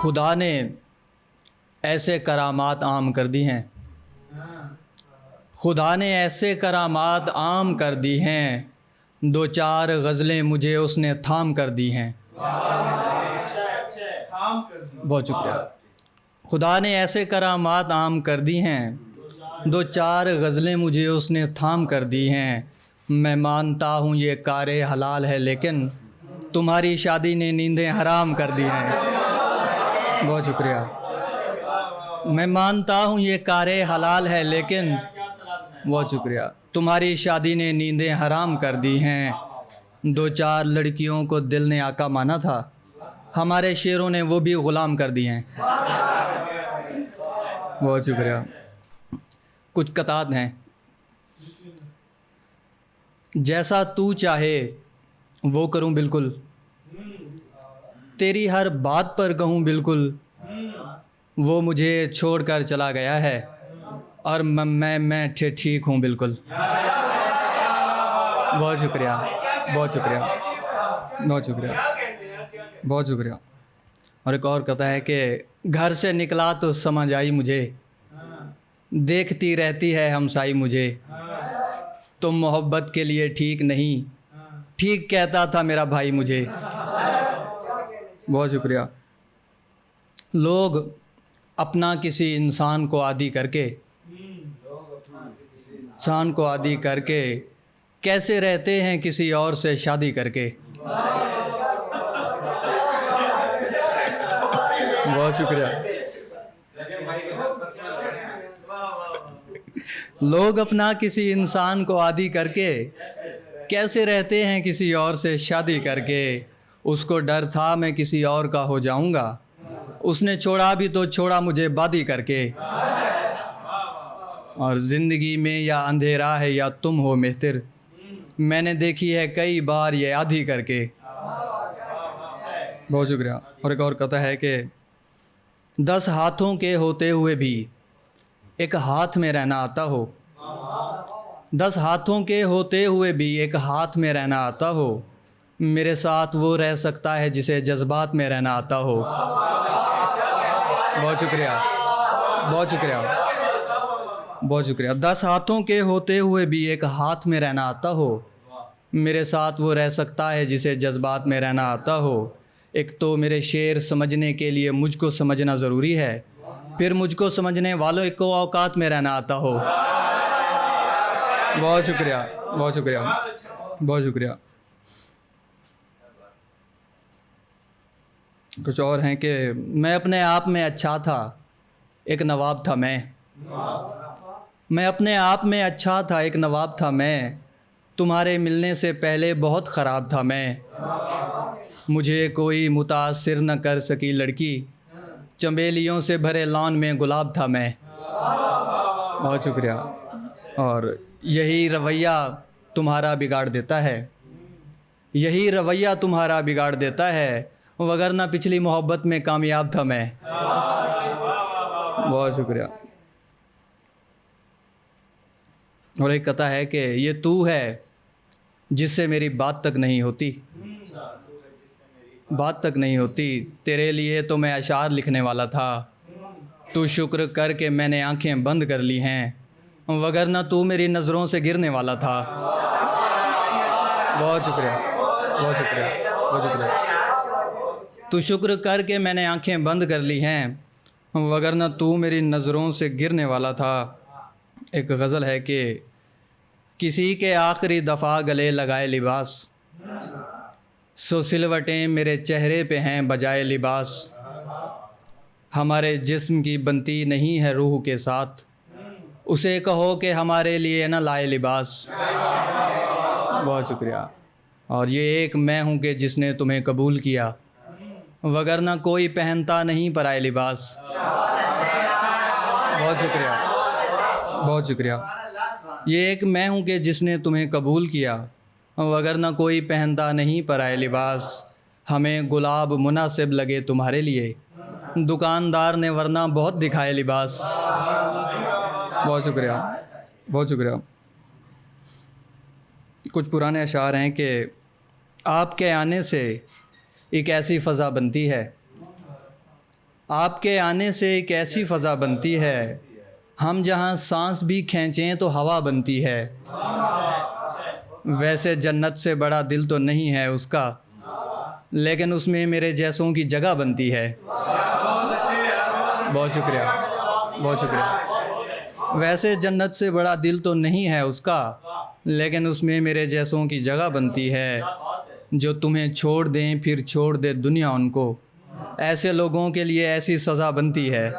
खुदा ने ऐसे करामात आम कर दी हैं, खुदा ने ऐसे करामात आम कर दी हैं, दो चार गज़लें मुझे उसने थाम कर दी हैं। बहुत शुक्रिया। खुदा ने ऐसे करामात आम कर दी हैं, दो चार गज़लें मुझे उसने थाम कर दी हैं। मैं मानता हूँ ये कारे हलाल है, लेकिन तुम्हारी शादी ने नींदें हराम कर दी हैं। बहुत शुक्रिया। मैं मानता हूँ ये कारे हलाल है, लेकिन बहुत शुक्रिया, तुम्हारी शादी ने नींदें हराम कर दी हैं। दो चार लड़कियों को दिल ने आका माना था, हमारे शेरों ने वो भी ग़ुलाम कर दिए हैं। बहुत शुक्रिया। कुछ कतात हैं। जैसा तू चाहे वो करूं बिल्कुल, तेरी हर बात पर कहूं बिल्कुल, वो मुझे छोड़कर चला गया है और मैं ठीक हूं बिल्कुल। बहुत शुक्रिया, बहुत शुक्रिया, बहुत शुक्रिया, बहुत शुक्रिया। और एक और कहता है कि घर से निकला तो समझ आई मुझे, देखती रहती है हमसाई मुझे, तुम मोहब्बत के लिए ठीक नहीं, ठीक कहता था मेरा भाई मुझे। बहुत शुक्रिया। लोग अपना किसी इंसान को आदी करके कैसे रहते हैं किसी और से शादी करके। बहुत शुक्रिया। लोग अपना किसी इंसान को आदी करके कैसे रहते हैं किसी और से शादी करके। उसको डर था मैं किसी और का हो जाऊंगा, उसने छोड़ा भी तो छोड़ा मुझे बादी करके। और ज़िंदगी में या अंधेरा है या तुम हो मेहतिर, मैंने देखी है कई बार ये आधी करके। बहुत शुक्रिया। और एक और कहता है कि 10 हाथों के होते हुए भी एक हाथ में रहना आता हो, 10 हाथों के होते हुए भी एक हाथ में रहना आता हो, मेरे साथ वो रह सकता है जिसे जज्बात में रहना आता हो। बहुत शुक्रिया, बहुत शुक्रिया, बहुत शुक्रिया। 10 हाथों के होते हुए भी एक हाथ में रहना आता हो, मेरे साथ वो रह सकता है जिसे जज्बात में रहना आता हो। एक तो मेरे शेर समझने के लिए मुझको समझना ज़रूरी है, फिर मुझको समझने वालों को औकात में रहना आता हो। बहुत शुक्रिया, बहुत शुक्रिया, बहुत शुक्रिया। कुछ और हैं कि मैं अपने आप में अच्छा था, एक नवाब था मैं अपने आप में अच्छा था, एक नवाब था मैं, तुम्हारे मिलने से पहले बहुत ख़राब था मैं। मुझे कोई मुतासिर न कर सकी लड़की, चमेलियों से भरे लॉन में गुलाब था मैं। बहुत शुक्रिया। और यही रवैया तुम्हारा बिगाड़ देता है, यही रवैया तुम्हारा बिगाड़ देता है, वगरना पिछली मोहब्बत में कामयाब था मैं। बहुत शुक्रिया। और एक कहता है कि ये तू है जिससे मेरी बात तक नहीं होती, बात तक नहीं होती, तेरे लिए तो मैं अशार लिखने वाला था, तू शुक्र कर के मैंने आंखें बंद कर ली हैं, वगरना तू मेरी नज़रों से गिरने वाला था। बहुत शुक्रिया, बहुत शुक्रिया, बहुत शुक्रिया। तू शुक्र कर के मैंने आंखें बंद कर ली हैं, वगरना तू मेरी नज़रों से गिरने वाला था। एक गज़ल है कि किसी के आखिरी दफ़ा गले लगाए लिबास, सो सिलवटें मेरे चेहरे पे हैं बजाए लिबास, हमारे जिस्म की बनती नहीं है रूह के साथ, उसे कहो कि हमारे लिए न लाए लिबास। बहुत शुक्रिया। और ये एक मैं हूँ कि जिसने तुम्हें कबूल किया, वगरना कोई पहनता नहीं पराए लिबास। बहुत शुक्रिया, बहुत शुक्रिया। ये एक मैं हूँ कि जिसने तुम्हें कबूल किया, वगरना कोई पहनता नहीं पराए लिबास, हमें गुलाब मुनासिब लगे तुम्हारे लिए, दुकानदार ने वरना बहुत दिखाए लिबास। बहुत शुक्रिया, बहुत शुक्रिया। कुछ पुराने अशार हैं कि आपके आने से एक ऐसी फ़ज़ा बनती है, आपके आने से एक ऐसी फ़ज़ा बनती है, हम जहाँ सांस भी खींचें तो हवा बनती है। वैसे जन्नत से बड़ा दिल तो नहीं है उसका, लेकिन उसमें मेरे जैसों की जगह बनती है। बहुत शुक्रिया, बहुत शुक्रिया। वैसे जन्नत से बड़ा दिल तो नहीं है उसका, लेकिन उसमें मेरे जैसों की जगह बनती है। जो तुम्हें छोड़ दें फिर छोड़ दे दुनिया उनको, ऐसे लोगों के लिए ऐसी सज़ा बनती है।